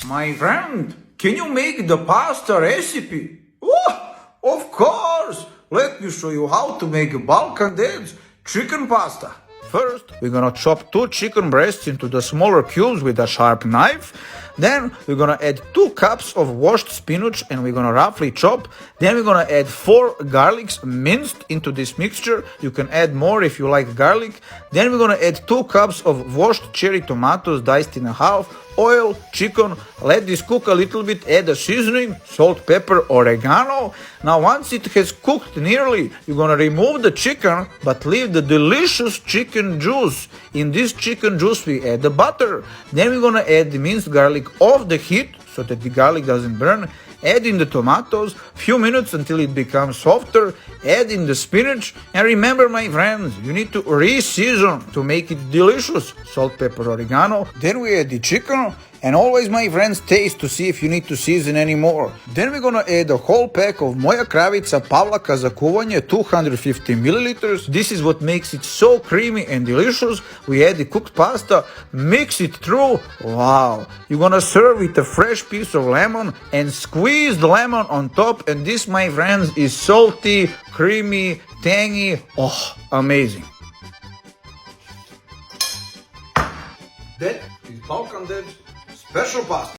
My friend, can you make the pasta recipe? Oh, of course! Let me show you how to make BalkanDad's chicken pasta. First, we're gonna chop 2 chicken breasts into the smaller cubes with a sharp knife. Then we're gonna add 2 cups of washed spinach and we're gonna roughly chop. Then we're gonna add 4 garlics minced into this mixture. You can add more if you like garlic. Then we're gonna add 2 cups of washed cherry tomatoes diced in half, oil, chicken, let this cook a little bit, add a seasoning, salt, pepper, oregano. Now once it has cooked nearly, you're gonna remove the chicken but leave the delicious chicken juice. In this chicken juice we add the butter. Then we're gonna add the minced garlic off the heat so that the garlic doesn't burn. Add in the tomatoes, few minutes until it becomes softer, add in the spinach, and remember my friends, you need to re-season to make it delicious. Salt, pepper, oregano. Then we add the chicken, and always my friends taste to see if you need to season any more. Then we're gonna add a whole pack of Moja Kravica Pavlaka za kuvanje, 250 milliliters. This is what makes it so creamy and delicious. We add the cooked pasta, mix it through. Wow! You're gonna serve with a fresh piece of lemon and squeeze the lemon on top, and this my friends is salty, creamy, tangy. Oh, amazing! That is BalkanDad's special pasta.